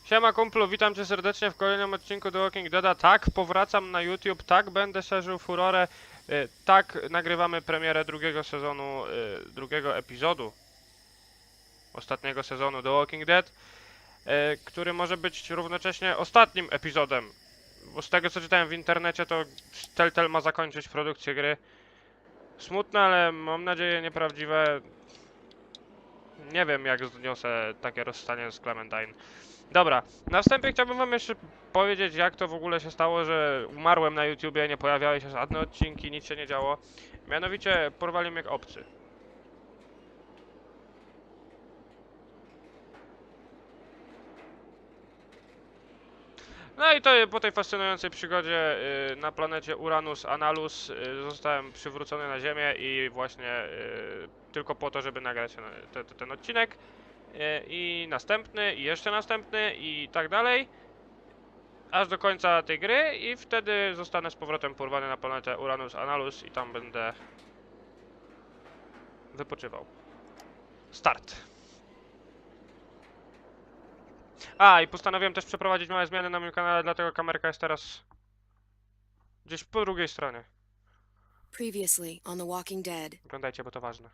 Siema kumplu, witam cię serdecznie w kolejnym odcinku The Walking Deada. Tak, powracam na YouTube, tak, będę szerzył furorę, tak, nagrywamy premierę drugiego sezonu, drugiego epizodu ostatniego sezonu The Walking Dead, który może być równocześnie ostatnim epizodem, bo z tego co czytałem w internecie, to Telltale ma zakończyć produkcję gry. Smutne, ale mam nadzieję nieprawdziwe. Nie wiem, jak zniosę takie rozstanie z Clementine. Dobra, na wstępie chciałbym wam jeszcze powiedzieć, jak to w ogóle się stało, że umarłem na YouTubie, nie pojawiały się żadne odcinki, nic się nie działo. Mianowicie porwali mnie obcy. No i to po tej fascynującej przygodzie na planecie Uranus Analus zostałem przywrócony na Ziemię i właśnie tylko po to, żeby nagrać ten odcinek. I następny, i jeszcze następny, i tak dalej. Aż do końca tej gry i wtedy zostanę z powrotem porwany na planetę Uranus Analus i tam będę wypoczywał. Start. A, i postanowiłem też przeprowadzić małe zmiany na moim kanale, dlatego kamerka jest teraz gdzieś po drugiej stronie. Previously on The Walking Dead, Oglądajcie, bo to ważne.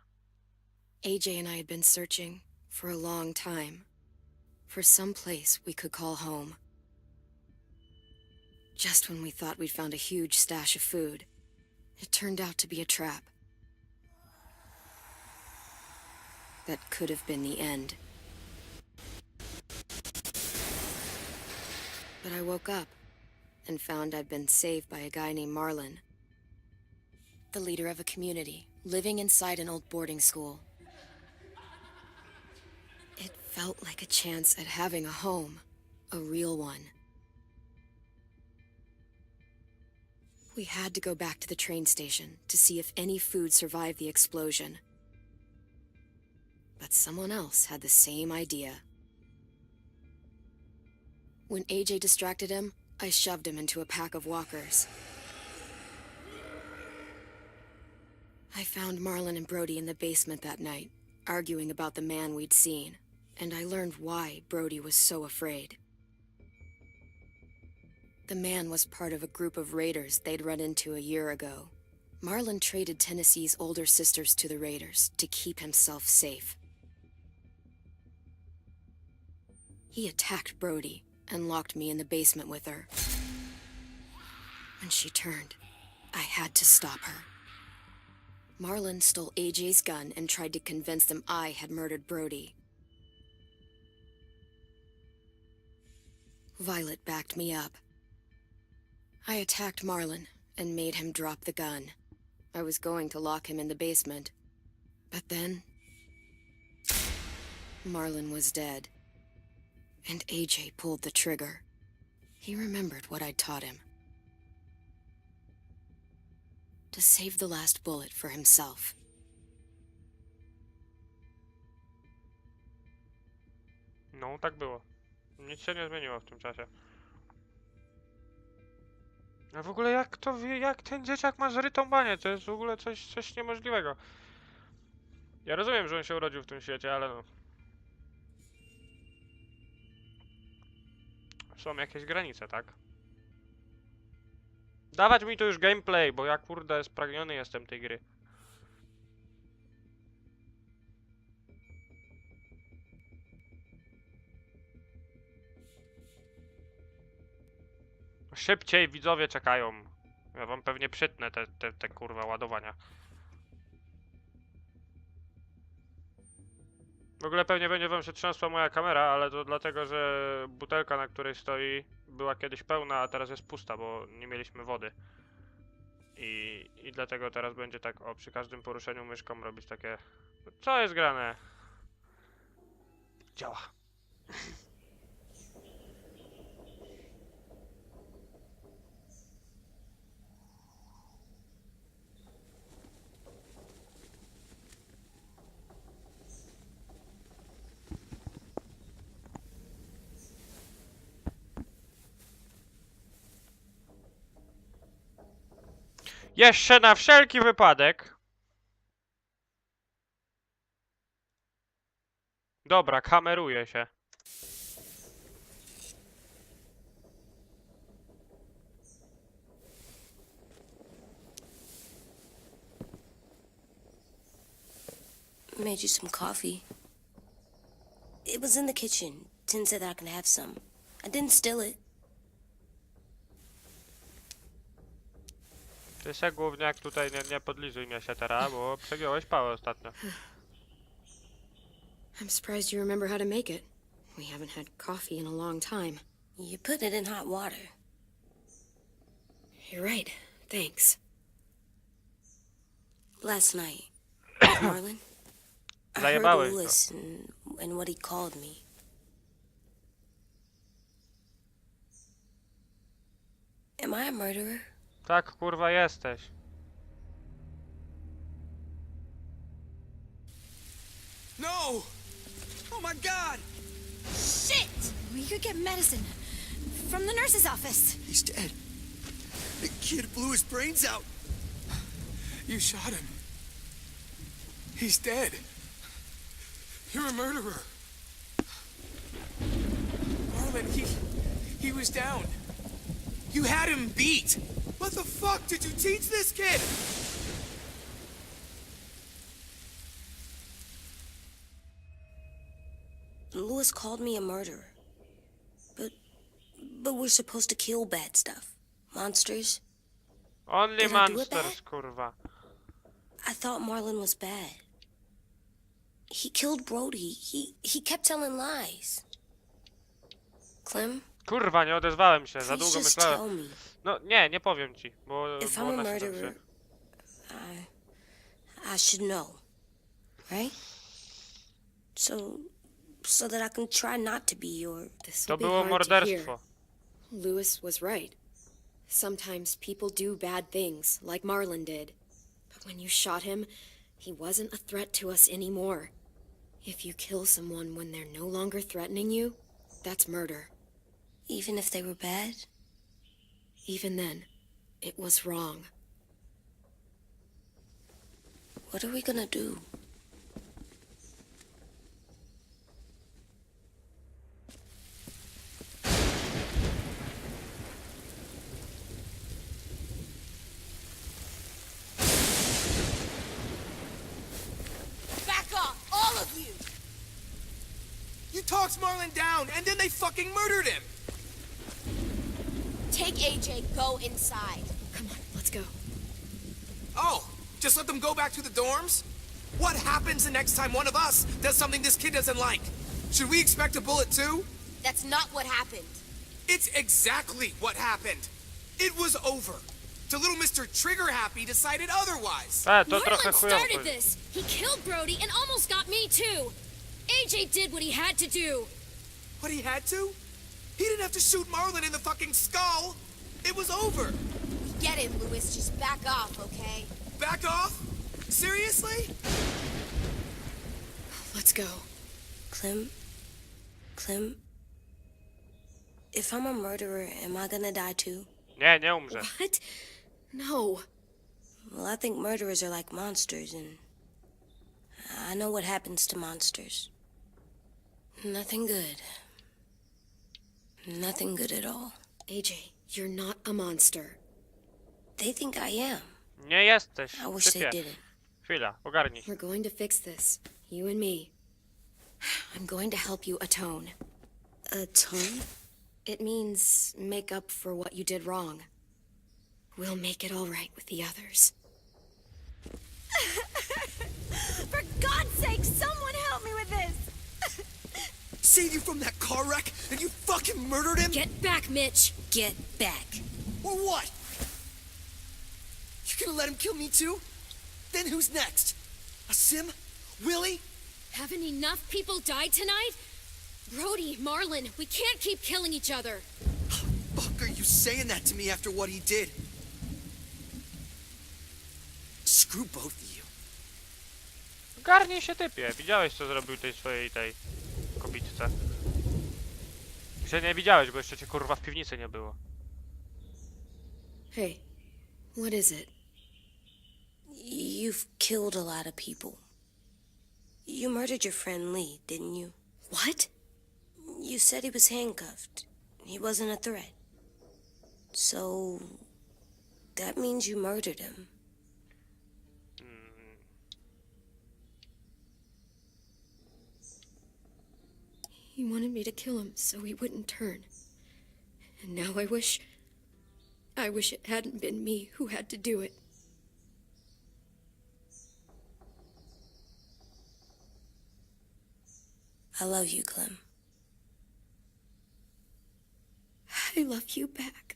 AJ and I had been searching for a long time for some place we could call home. Just when we thought we'd found a huge stash of food, it turned out to be a trap. That could have been the end. But I woke up and found I'd been saved by a guy named Marlon, the leader of a community living inside an old boarding school. It felt like a chance at having a home, a real one. We had to go back to the train station to see if any food survived the explosion. But someone else had the same idea. When AJ distracted him, I shoved him into a pack of walkers. I found Marlon and Brody in the basement that night, arguing about the man we'd seen, and I learned why Brody was so afraid. The man was part of a group of raiders they'd run into a year ago. Marlon traded Tennessee's older sisters to the raiders to keep himself safe. He attacked Brody and locked me in the basement with her. When she turned, I had to stop her. Marlon stole AJ's gun and tried to convince them I had murdered Brody. Violet backed me up. I attacked Marlon and made him drop the gun. I was going to lock him in the basement. But then, Marlon was dead. And AJ pulled the trigger. He remembered what I'd taught him. To save the last bullet for himself. No, tak było. Nic się nie zmieniło w tym czasie. A w ogóle jak to wie, jak ten dzieciak ma zrytą banię? To jest w ogóle coś niemożliwego. Ja rozumiem, że on się urodził w tym świecie, ale no. Są jakieś granice, tak? Dawać mi tu już gameplay, bo ja kurde spragniony jestem tej gry. Szybciej, widzowie czekają. Ja wam pewnie przytnę te kurwa ładowania. W ogóle pewnie będzie wam się trzęsła moja kamera, ale to dlatego, że butelka, na której stoi, była kiedyś pełna, a teraz jest pusta, bo nie mieliśmy wody. I dlatego teraz będzie tak, o, przy każdym poruszeniu myszką robić takie... Co jest grane? Działa. Jeszcze na wszelki wypadek. Dobra, kameruje się. made you some coffee. It was in the kitchen. Tin said that I can have some. I didn't steal it. Ty se gówniak tutaj nie podlizuj mnie się teraz, bo przegiąłeś pałę ostatnio. I'm surprised you remember how to make it. We haven't had coffee in a long time. You put it in hot water. You're right. Thanks. Last night, with Marlon, I heard Zajebałeś go. Lewis and what he called me. Am I a murderer? Tak, kurwa, jesteś. No! Oh my god! Shit! We could get medicine from the nurse's office. He's dead. The kid blew his brains out. You shot him. He's dead. You're a murderer. Marlon, he was down. You had him beat. What the fuck did you teach this kid? Lewis called me a murderer. But we're supposed to kill bad stuff. Monsters. Only Did I do it monsters, bad? kurwa. I thought Marlon was bad. He killed Brody. He kept telling lies. Clem, Kurwa, nie odezwałem się, za please długo just myślałem. tell me. No, nie powiem ci, bo... If bo I'm a ona się murderer, dobrze. I should know, right? So that I can try not to be or... This To will be było hard to hear. morderstwo. Lewis was right. Sometimes people do bad things, like Marlon did. But when you shot him, he wasn't a threat to us anymore. If you kill someone when they're no longer threatening you, that's murder. Even if they were bad? Even then, it was wrong. What are we gonna do? Back off, all of you! You talked Marlon down, and then they fucking murdered him! Take AJ, go inside. Come on, let's go. Oh, just let them go back to the dorms? What happens the next time one of us does something this kid doesn't like? Should we expect a bullet too? That's not what happened. It's exactly what happened. It was over. The little Mr. Trigger Happy decided otherwise. To trochę Marlon chujowo. started this. He killed Brody and almost got me too. AJ did what he had to do. What he had to? He didn't have to shoot Marlon in the fucking skull. It was over. Get it, Lewis. Just back off, okay? Back off? Seriously? Let's go. Clem, if I'm a murderer, am I gonna die too? Nie umrze. What? No. Well, I think murderers are like monsters, and I know what happens to monsters. Nothing good. Nothing good at all. AJ, you're not a monster. They think I am. Nie jesteś. I wish they Typie. didn't. Chwila, ogarnij. We're going to fix this. You and me. I'm going to help you atone. Atone? It means make up for what you did wrong. We'll make it all right with the others. For God's sake, someone help me with this! Saved you from that car wreck, and you fucking murdered him? Get back, Mitch. Get back. Or what? You gonna let him kill me too? Then who's next? A Sim? Willie? Haven't enough people died tonight? Brody, Marlon, we can't keep killing each other. Fuck are you saying that to me after what he did? Screw both of you. Ogarnij się, typie. Widziałeś, co zrobił tej swojej kobitce. Że nie widziałeś, bo jeszcze cię kurwa w piwnicy nie było. Hey, what is it? You've killed a lot of people. You murdered your friend Lee, didn't you? What? You said he was handcuffed. He wasn't a threat. So... that means you murdered him. He wanted me to kill him so he wouldn't turn. And now I wish it hadn't been me who had to do it. I love you, Clem. I love you back.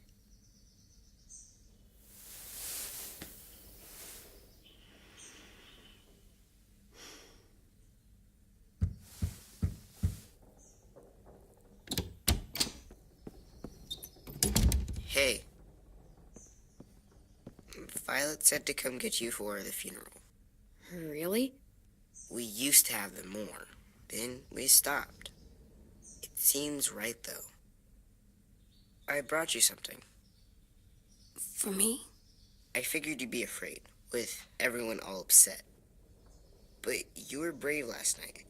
Hey. Violet said to come get you for the funeral. Really? We used to have them more. Then we stopped. It seems right, though. I brought you something. For me? I figured you'd be afraid, with everyone all upset. But you were brave last night.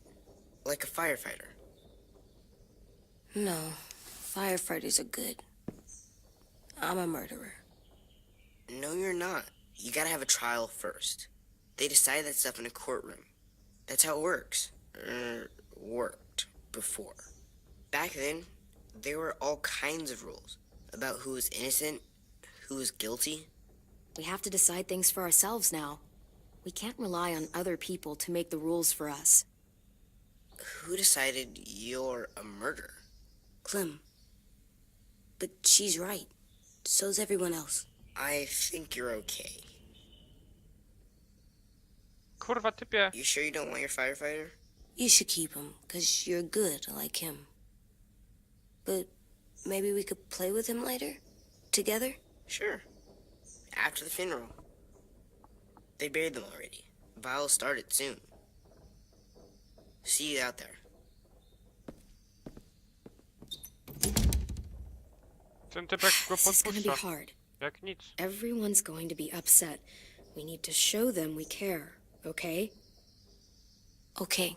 Like a firefighter. No, firefighters are good. I'm a murderer. No, you're not. You gotta have a trial first. They decide that stuff in a courtroom. That's how it works. Worked before. Back then, there were all kinds of rules about who was innocent, who was guilty. We have to decide things for ourselves now. We can't rely on other people to make the rules for us. Who decided you're a murderer? Clem. But she's right. So's everyone else. I think you're okay. Kurwa, typie. You sure you don't want your firefighter? You should keep him, 'cause you're good like him. But maybe we could play with him later? Together? Sure. After the funeral. They buried them already. Vile'll start it soon. See you out there. Ten typek go This is gonna be podpuszcza. hard. Jak nic. Everyone's going to be upset. We need to show them we care, okay? Okay.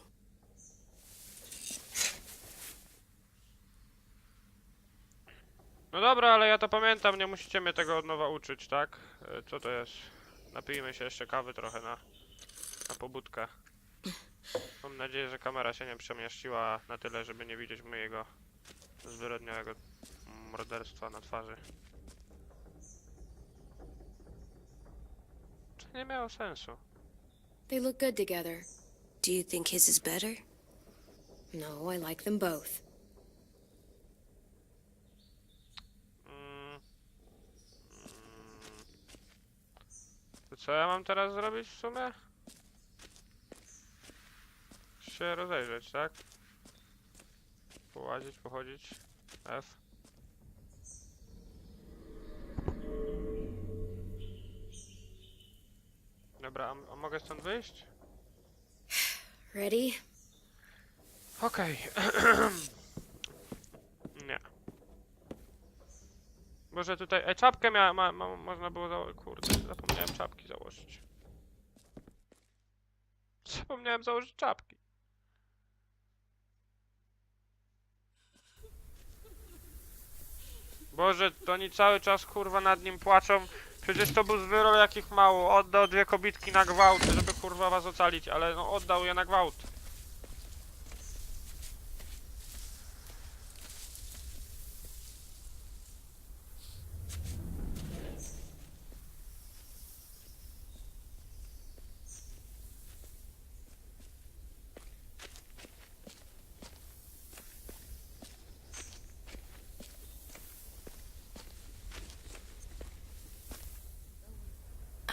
No dobra, ale ja to pamiętam, nie musicie mnie tego od nowa uczyć, tak? Co to jest? Napijmy się jeszcze kawy trochę na pobudkę. Mam nadzieję, że kamera się nie przemieszczyła na tyle, żeby nie widzieć mojego zwyrodniałego morderstwa na twarzy. To nie miało sensu. They look good together. Do you think his is better? No, I like them both. To co ja mam teraz zrobić w sumie? Się rozejrzeć, tak? Połazić, pochodzić. F. Dobra, a mogę stąd wyjść? Ready? Okej. Nie. Może tutaj... czapkę można było założyć... Kurde, zapomniałem czapki założyć. Zapomniałem założyć czapki. Boże, to oni cały czas kurwa nad nim płaczą. Przecież to był zwyrol jakich mało. Oddał 2 kobitki na gwałt, żeby kurwa was ocalić, ale no oddał je na gwałt.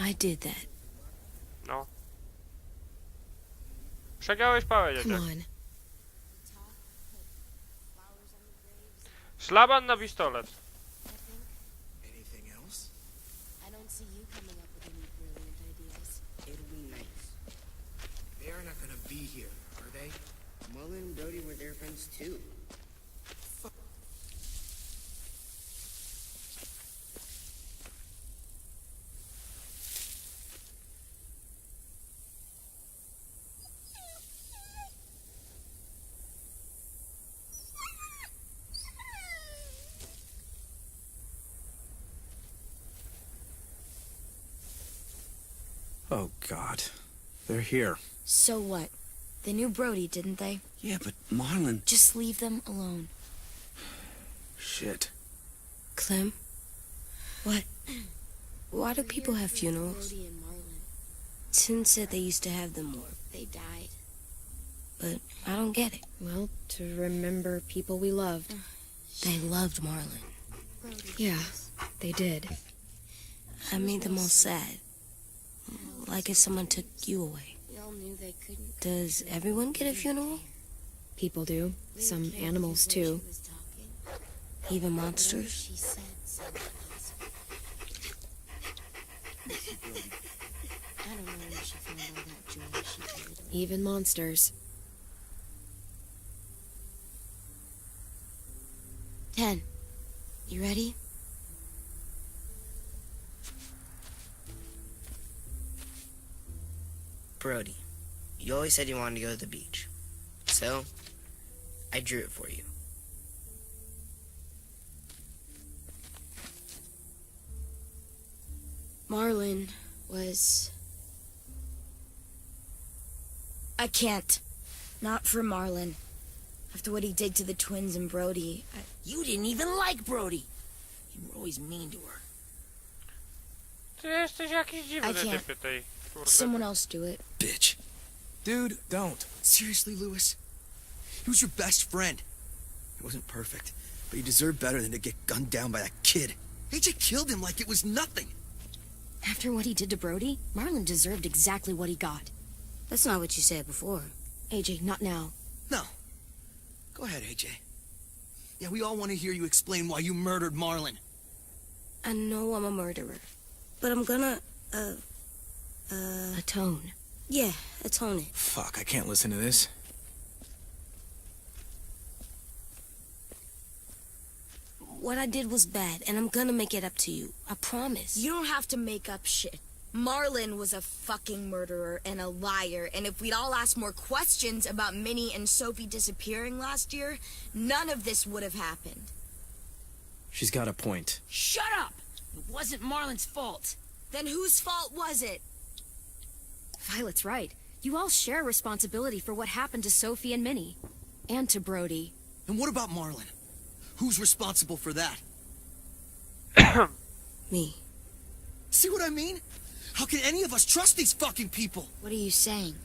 I did that. No. Przegiąłeś pałę, Come dzieciak. on. Szlaban na pistolet. Anything else? I don't see you coming up with any brilliant ideas. It'll be nice. They are not gonna be here, are they? Mullen and Brody were their friends too. Oh, God. They're here. So what? They knew Brody, didn't they? Yeah, but Marlon... Just leave them alone. Shit. Clem? What? Why do people have funerals? Brody and Marlon, Tin said they used to have them more, they died. but I don't get it. Well, to remember people we loved. They loved Marlon. Brody. Yeah, they did. I made them all sad. Like if someone took you away. We all knew they couldn't. Does everyone get a funeral? People do. Some animals, too. She was talking. Even monsters? She said something else. I don't know where she found all that joy she carried. Even monsters. 10. You ready? Brody, you always said you wanted to go to the beach. So, I drew it for you. Marlon was... I can't. Not for Marlon. After what he did to the twins and Brody, You didn't even like Brody. You were always mean to her. Ty jesteś jakiś dziwny, I can't. typie tej kurde. someone else do it. Bitch. Dude, don't. Seriously, Lewis? He was your best friend. He wasn't perfect, but he deserved better than to get gunned down by that kid. AJ killed him like it was nothing. After what he did to Brody, Marlon deserved exactly what he got. That's not what you said before. AJ, not now. No. Go ahead, AJ. Yeah, we all want to hear you explain why you murdered Marlon. I know I'm a murderer, but I'm gonna, Atone. yeah, atone it. Fuck, I can't listen to this. What I did was bad, and I'm gonna make it up to you. I promise. You don't have to make up shit. Marlon was a fucking murderer and a liar, and if we'd all asked more questions about Minnie and Sophie disappearing last year, none of this would have happened. She's got a point. Shut up! It wasn't Marlon's fault. Then whose fault was it? Violet's right. You all share responsibility for what happened to Sophie and Minnie. And to Brody. And what about Marlon? Who's responsible for that? Me. See what I mean? How can any of us trust these fucking people? What are you saying?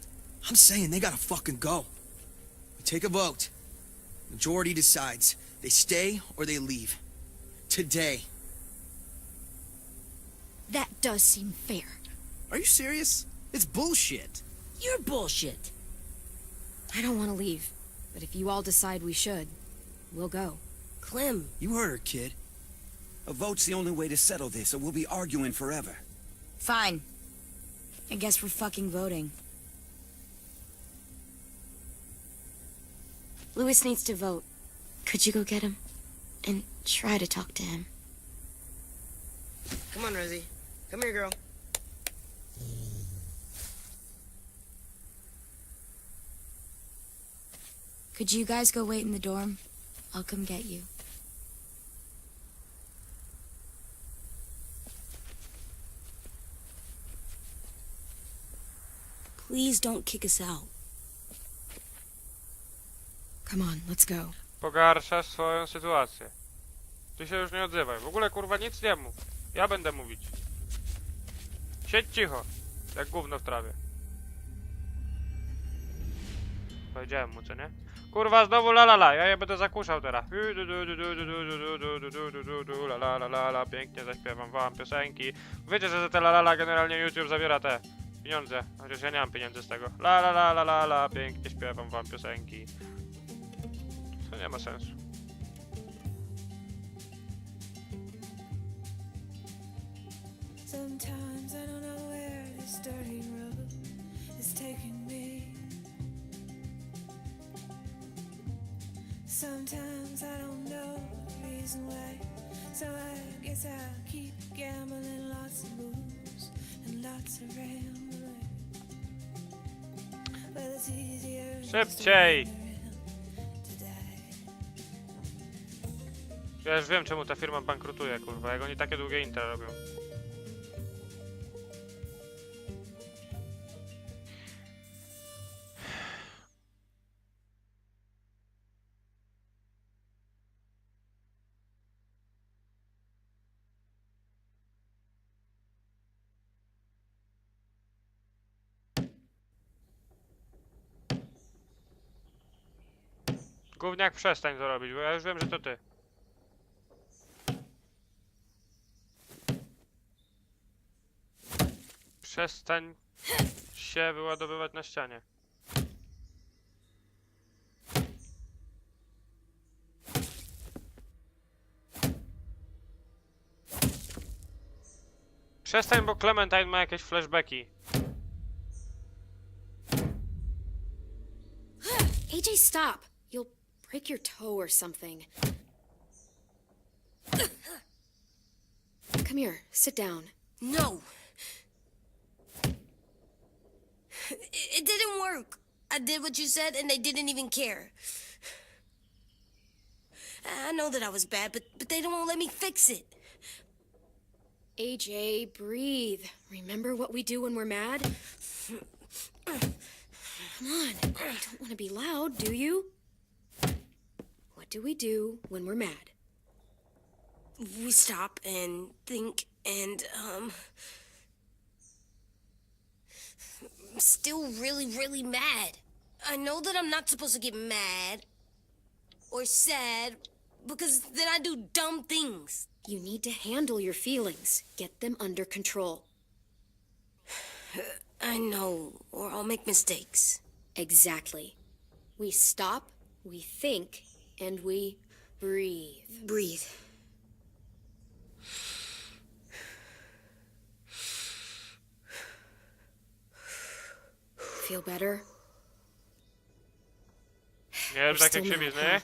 I'm saying they gotta fucking go. We take a vote. Majority decides. They stay or they leave. Today. That does seem fair. Are you serious? It's bullshit. You're bullshit. I don't want to leave. But if you all decide we should, we'll go. Clem. You heard her, kid. A vote's the only way to settle this, or we'll be arguing forever. Fine. I guess we're fucking voting. Lewis needs to vote. Could you go get him? And try to talk to him. Come on, Rosie. Come here, girl. Could you guys go wait in the dorm? I'll come get you. Please don't kick us out. Come on, let's go. Pogarszasz swoją sytuację. Ty się już nie odzywaj. W ogóle kurwa nic nie mów. Ja będę mówić. Siedź cicho. Jak gówno w trawie. Powiedziałem mu, co nie? Kurwa, znowu la la la. Ja je będę zakuszał teraz. La la la la la. Pięknie zaśpiewam wam piosenki. Wiecie, że za te la la la generalnie YouTube zabiera te pieniądze. Chociaż ja nie mam pieniędzy z tego. La la la la la la. Pięknie śpiewam wam piosenki. To nie ma sensu. Sometimes I don't know where this dirty road is taking me. Sometimes I don't know the reason why. So I guess I'll keep gambling, lots of moves and lots of rambling. Well, it's easier Szybciej! Ja już wiem, czemu ta firma bankrutuje, kurwa, jak oni takie długie intro robią. Gówniak, przestań to robić, bo ja już wiem, że to ty. Przestań się wyładowywać na ścianie. Przestań, bo Clementine ma jakieś flashbacki. AJ, stop! You'll break your toe or something. Come here, sit down. No. It didn't work. I did what you said and they didn't even care. I know that I was bad, but they don't let me fix it. AJ, breathe. Remember what we do when we're mad? Come on, you don't want to be loud, do you? What do we do when we're mad? We stop and think and, I'm still really, really mad. I know that I'm not supposed to get mad or sad because then I do dumb things. You need to handle your feelings. Get them under control. I know, or I'll make mistakes. Exactly. We stop, we think, and we breathe. Breathe. Feel better? Nie rób tak jak się bizny.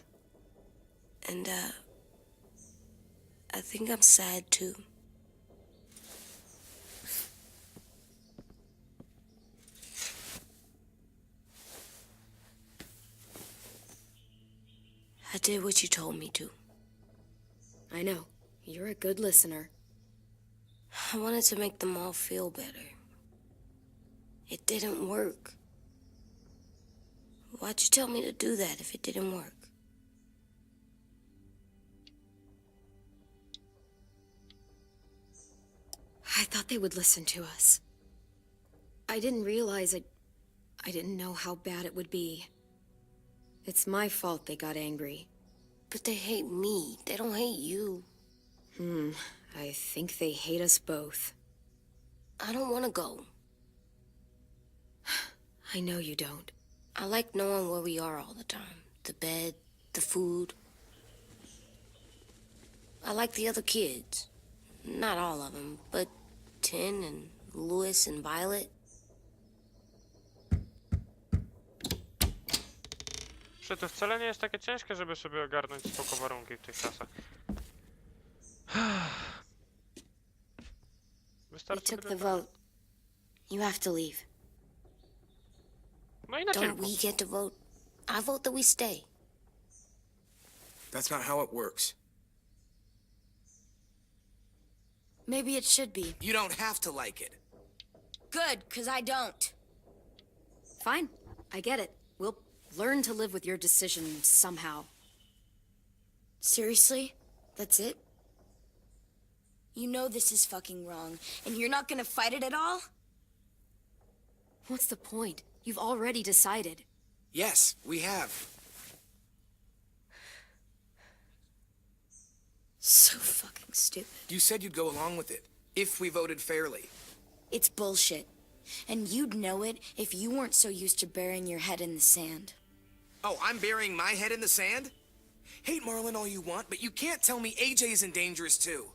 And, I think I'm sad too. I did what you told me to. I know. You're a good listener. I wanted to make them all feel better. It didn't work. Why'd you tell me to do that if it didn't work? I thought they would listen to us. I didn't realize I didn't know how bad it would be. It's my fault they got angry. But they hate me. They don't hate you. I think they hate us both. I don't want to go. I know you don't. I like knowing where we are all the time. The bed, the food. I like the other kids. Not all of them, but Tin and Louis and Violet. Że to wcale nie jest takie ciężkie, żeby sobie ogarnąć spoko warunki w tych czasach. We Wystarczy took the tylko- vote. You have to leave. No inaczej. Don't we get to vote? I vote that we stay. That's not how it works. Maybe it should be. You don't have to like it. Good, because I don't. Fine. I get it. We'll learn to live with your decision somehow. Seriously? That's it? You know this is fucking wrong, and you're not gonna fight it at all? What's the point? You've already decided. Yes, we have. So fucking stupid. You said you'd go along with it, if we voted fairly. It's bullshit. And you'd know it if you weren't so used to burying your head in the sand. Oh, I'm burying my head in the sand? Hate Marlin all you want, but you can't tell me AJ isn't dangerous too.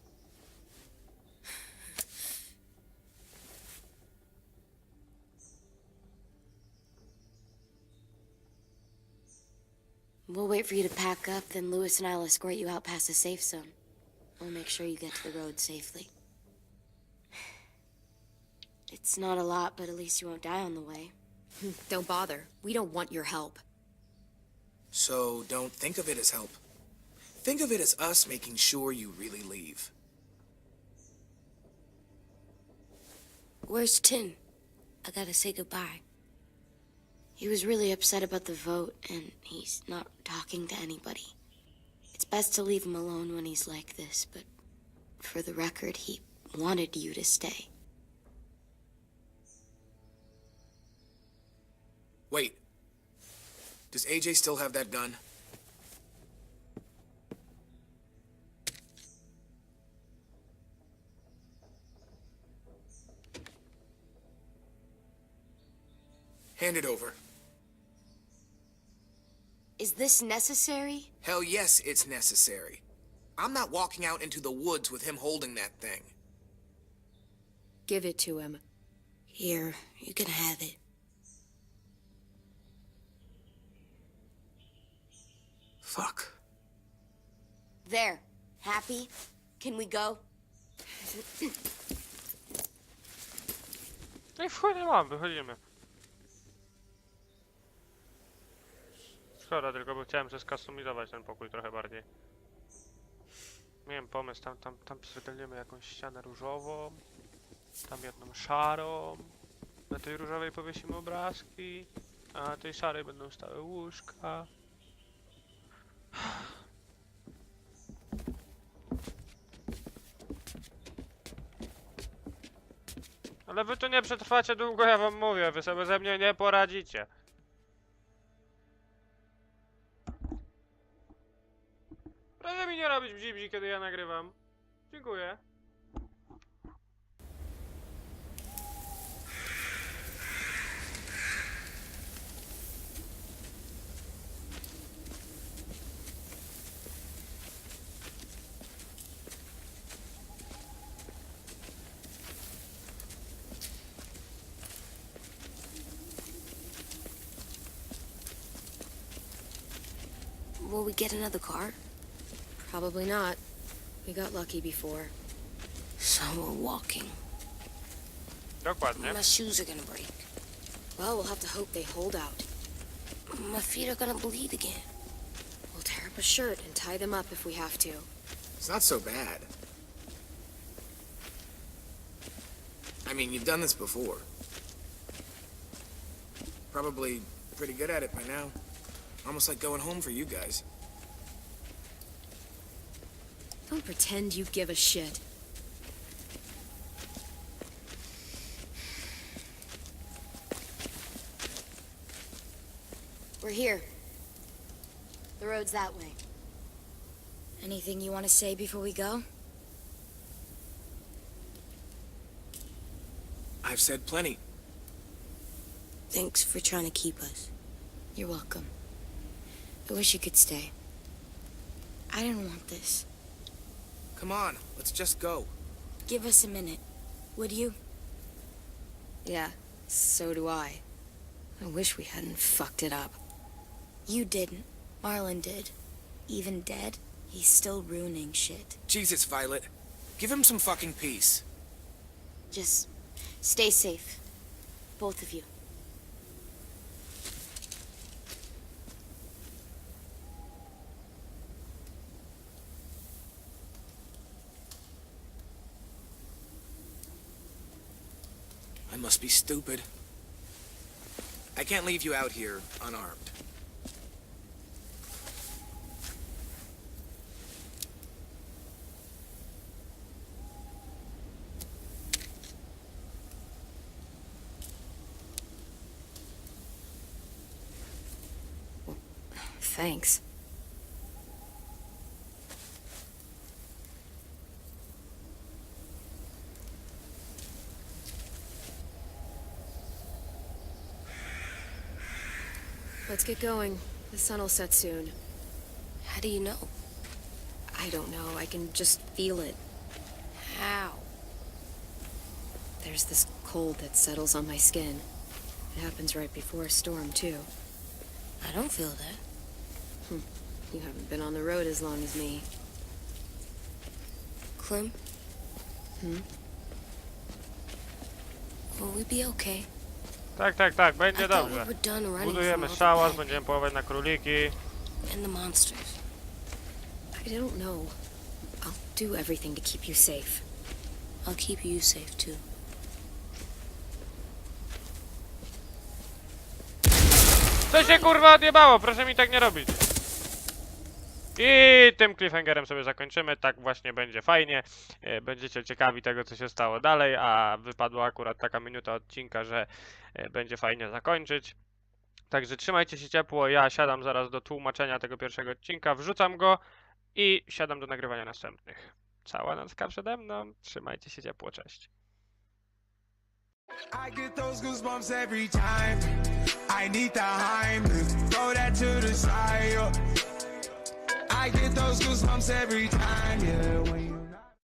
We'll wait for you to pack up, then Louis and I'll escort you out past the safe zone. We'll make sure you get to the road safely. It's not a lot, but at least you won't die on the way. Don't bother. We don't want your help. So don't think of it as help. Think of it as us making sure you really leave. Where's Tin? I gotta say goodbye. He was really upset about the vote, and he's not talking to anybody. It's best to leave him alone when he's like this, but for the record, he wanted you to stay. Wait. Does AJ still have that gun? Hand it over. Is this necessary? Hell yes, it's necessary. I'm not walking out into the woods with him holding that thing. Give it to him. Here, you can have it. Fuck. There. Happy? Can we go? No i wchodzimy, wychodzimy. Szkoda, tylko bo chciałem zeskustomizować ten pokój trochę bardziej. Miałem pomysł, tam przydelimy jakąś ścianę różową, tam jedną szarą, na tej różowej powiesimy obrazki, a na tej szarej będą stały łóżka. Ale wy tu nie przetrwacie długo, ja wam mówię, wy sobie ze mnie nie poradzicie. Proszę mi nie robić bzi-bzi, kiedy ja nagrywam. Dziękuję. Will we get another car? Probably not. We got lucky before. So we're walking. Dokładnie. My shoes are gonna break. Well, we'll have to hope they hold out. My feet are gonna bleed again. We'll tear up a shirt and tie them up if we have to. It's not so bad. I mean, you've done this before. Probably pretty good at it by now. Almost like going home for you guys. Don't pretend you give a shit. We're here. The road's that way. Anything you want to say before we go? I've said plenty. Thanks for trying to keep us. You're welcome. I wish you could stay. I didn't want this. Come on, let's just go. Give us a minute, would you? Yeah, so do I. I wish we hadn't fucked it up. You didn't. Marlon did. Even dead, he's still ruining shit. Jesus, Violet. Give him some fucking peace. Just stay safe. Both of you. I must be stupid. I can't leave you out here unarmed. Thanks. Let's get going. The sun will set soon. How do you know? I don't know. I can just feel it. How? There's this cold that settles on my skin. It happens right before a storm, too. I don't feel that. You haven't been on the road as long as me. Clem? Will we be okay? Tak, będzie I thought we dobrze. were done running Budujemy from all szałas, the będziemy polować na króliki. and the monsters. I don't know. I'll do everything to keep you safe. I'll keep you safe too. Co się kurwa odjebało? Proszę mi tak nie robić. I tym cliffhangerem sobie zakończymy. Tak właśnie będzie fajnie. Będziecie ciekawi tego, co się stało dalej, a wypadła akurat taka minuta odcinka, że będzie fajnie zakończyć. Także trzymajcie się ciepło. Ja siadam zaraz do tłumaczenia tego pierwszego odcinka, wrzucam go i siadam do nagrywania następnych. Cała nocka przede mną. Trzymajcie się ciepło. Cześć. I get those goosebumps every time. I need the Heimlich, throw that to the side. I get those goosebumps every time, yeah, when you